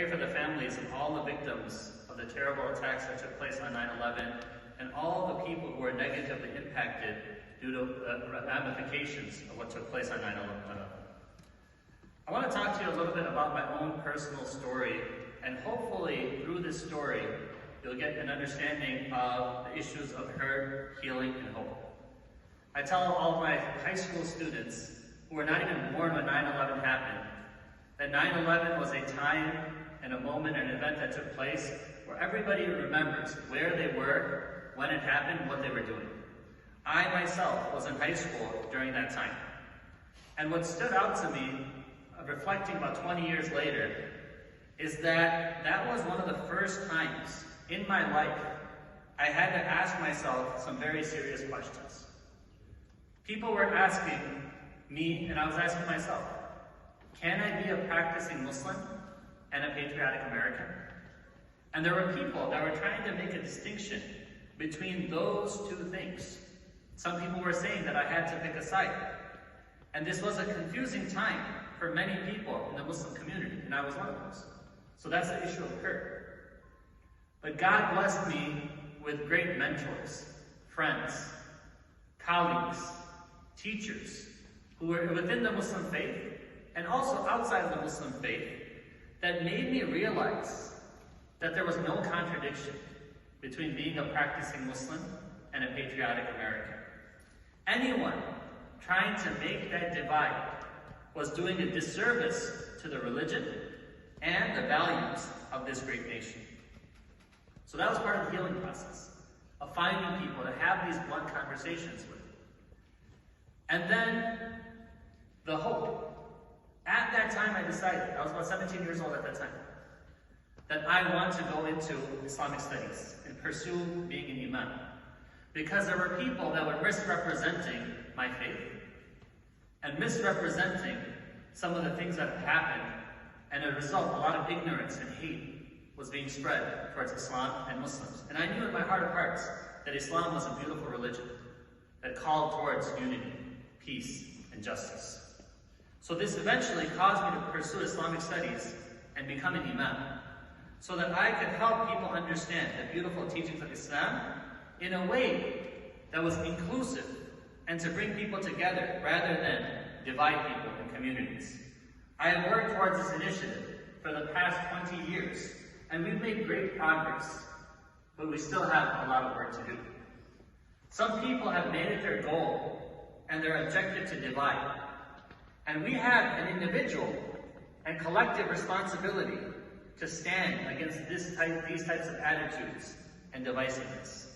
pray for the families of all the victims of the terrible attacks that took place on 9/11 and all the people who were negatively impacted due to ramifications of what took place on 9/11. I want to talk to you a little bit about my own personal story, and hopefully through this story you'll get an understanding of the issues of hurt, healing, and hope. I tell all of my high school students who were not even born when 9/11 happened that 9/11 was a time and a moment, an event that took place where everybody remembers where they were, when it happened, what they were doing. I myself was in high school during that time. And what stood out to me, reflecting about 20 years later, is that that was one of the first times in my life I had to ask myself some very serious questions. People were asking me, and I was asking myself, can I be a practicing Muslim and a patriotic American? And there were people that were trying to make a distinction between those two things. Some people were saying that I had to pick a side. And this was a confusing time for many people in the Muslim community, and I was one of those. So that's the issue of hurt. But God blessed me with great mentors, friends, colleagues, teachers who were within the Muslim faith and also outside of the Muslim faith that made me realize that there was no contradiction between being a practicing Muslim and a patriotic American. Anyone trying to make that divide was doing a disservice to the religion and the values of this great nation. So that was part of the healing process, of finding people to have these blunt conversations with. And then the hope. At that time I decided, I was about 17 years old at that time, that I want to go into Islamic studies and pursue being an imam. Because there were people that were misrepresenting my faith and misrepresenting some of the things that had happened, and as a result, a lot of ignorance and hate was being spread towards Islam and Muslims. And I knew in my heart of hearts that Islam was a beautiful religion that called towards unity, peace, and justice. So this eventually caused me to pursue Islamic studies and become an imam, so that I could help people understand the beautiful teachings of Islam in a way that was inclusive and to bring people together rather than divide people in communities. I have worked towards this initiative for the past 20 years, and we've made great progress, but we still have a lot of work to do. Some people have made it their goal and their objective to divide. And we have an individual and collective responsibility to stand against these types of attitudes and divisiveness.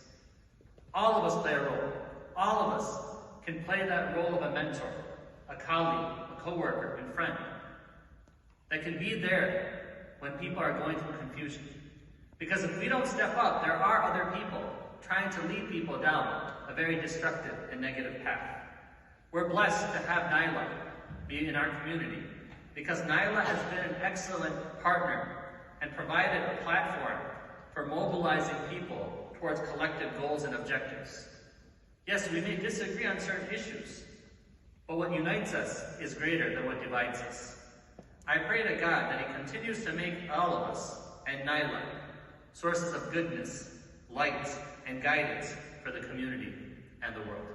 All of us play a role. All of us can play that role of a mentor, a colleague, a coworker, and friend that can be there when people are going through confusion. Because if we don't step up, there are other people trying to lead people down a very destructive and negative path. We're blessed to have NILA be in our community, because NILA has been an excellent partner and provided a platform for mobilizing people towards collective goals and objectives. Yes, we may disagree on certain issues, but what unites us is greater than what divides us. I pray to God that He continues to make all of us and NILA sources of goodness, light, and guidance for the community and the world.